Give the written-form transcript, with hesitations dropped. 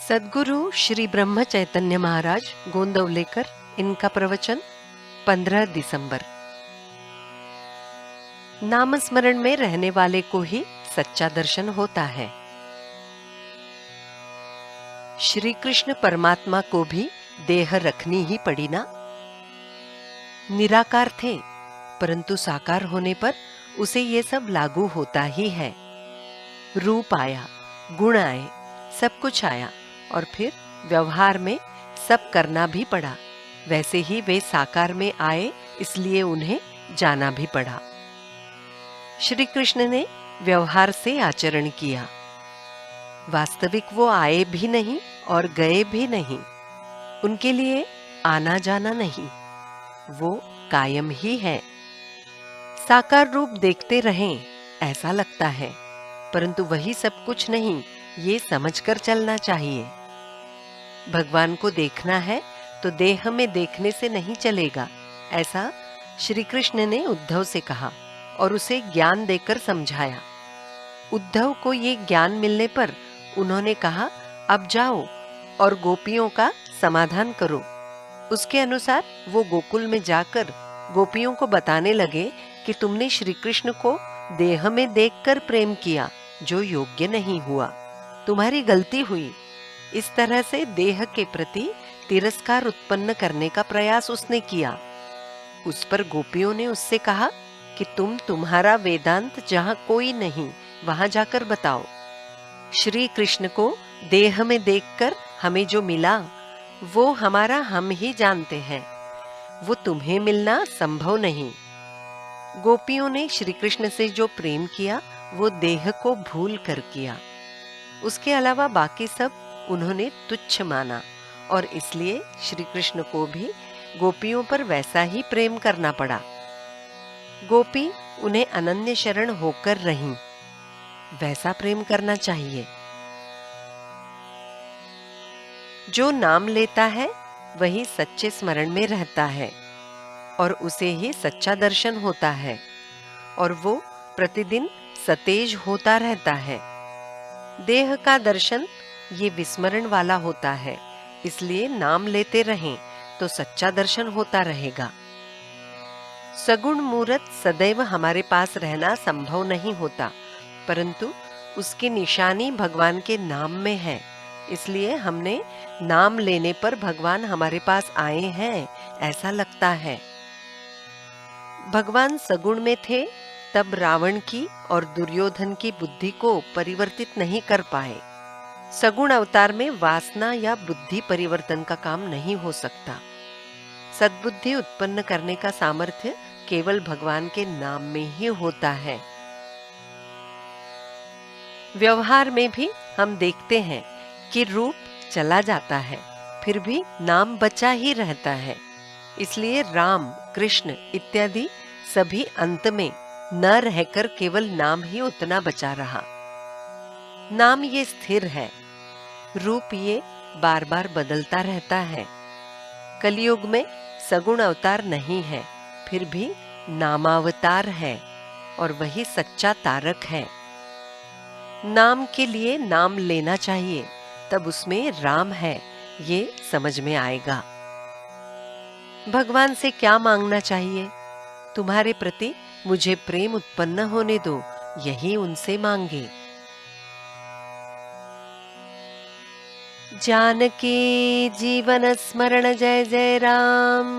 सद्गुरु श्री ब्रह्म चैतन्य महाराज गोंदवलेकर, इनका प्रवचन 15 दिसंबर। नाम स्मरण में रहने वाले को ही सच्चा दर्शन होता है। श्री कृष्ण परमात्मा को भी देह रखनी ही पड़ी ना। निराकार थे, परंतु साकार होने पर उसे ये सब लागू होता ही है। रूप आया, गुण आए, सब कुछ आया और फिर व्यवहार में सब करना भी पड़ा। वैसे ही वे साकार में आए, इसलिए उन्हें जाना भी पड़ा। श्री कृष्ण ने व्यवहार से आचरण किया। वास्तविक वो आए भी नहीं और गए भी नहीं। उनके लिए आना जाना नहीं, वो कायम ही है। साकार रूप देखते रहें ऐसा लगता है, परंतु वही सब कुछ नहीं, ये समझकर चलना चाहिए। भगवान को देखना है तो देह में देखने से नहीं चलेगा, ऐसा श्री कृष्ण ने उद्धव से कहा और उसे ज्ञान देकर समझाया। उद्धव को ये ज्ञान मिलने पर उन्होंने कहा, अब जाओ और गोपियों का समाधान करो। उसके अनुसार वो गोकुल में जाकर गोपियों को बताने लगे कि तुमने श्री कृष्ण को देह में देखकर प्रेम किया, जो योग्य नहीं हुआ, तुम्हारी गलती हुई। इस तरह से देह के प्रति तिरस्कार उत्पन्न करने का प्रयास उसने किया। उस पर गोपियों ने उससे कहा कि तुम्हारा वेदांत जहां कोई नहीं, वहां जाकर बताओ। श्री कृष्ण को देह में देखकर हमें जो मिला, वो हमारा हम ही जानते हैं, वो तुम्हें मिलना संभव नहीं। गोपियों ने श्री कृष्ण से जो प्रेम किया, वो देह को भूल कर किया। उसके अलावा बाकी सब उन्होंने तुच्छ माना और इसलिए श्री कृष्ण को भी गोपियों पर वैसा ही प्रेम करना पड़ा। गोपी उन्हें अनन्य शरण होकर रहीं, वैसा प्रेम करना चाहिए। जो नाम लेता है वही सच्चे स्मरण में रहता है और उसे ही सच्चा दर्शन होता है, और वो प्रतिदिन सतेज होता रहता है। देह का दर्शन ये विस्मरण वाला होता है, इसलिए नाम लेते रहें तो सच्चा दर्शन होता रहेगा। सगुण मूरत सदैव हमारे पास रहना संभव नहीं होता, परंतु उसकी निशानी भगवान के नाम में है। इसलिए हमने नाम लेने पर भगवान हमारे पास आए हैं ऐसा लगता है। भगवान सगुण में थे, तब रावण की और दुर्योधन की बुद्धि को परिवर्तित नहीं कर पाए। सगुण अवतार में वासना या बुद्धि परिवर्तन का काम नहीं हो सकता। सद्बुद्धि उत्पन्न करने का सामर्थ्य केवल भगवान के नाम में ही होता है। व्यवहार में भी हम देखते हैं कि रूप चला जाता है, फिर भी नाम बचा ही रहता है। इसलिए राम, कृष्ण इत्यादि सभी अंत में न रहकर केवल नाम ही उतना बचा रहा। नाम ये स्थिर है, रूप ये बार बार बदलता रहता है। कलयुग में सगुण अवतार नहीं है, फिर भी नामावतार है और वही सच्चा तारक है। नाम के लिए नाम लेना चाहिए, तब उसमें राम है, ये समझ में आएगा। भगवान से क्या मांगना चाहिए? तुम्हारे प्रति मुझे प्रेम उत्पन्न होने दो, यही उनसे मांगे। जानकी जीवन स्मरण जय जय राम।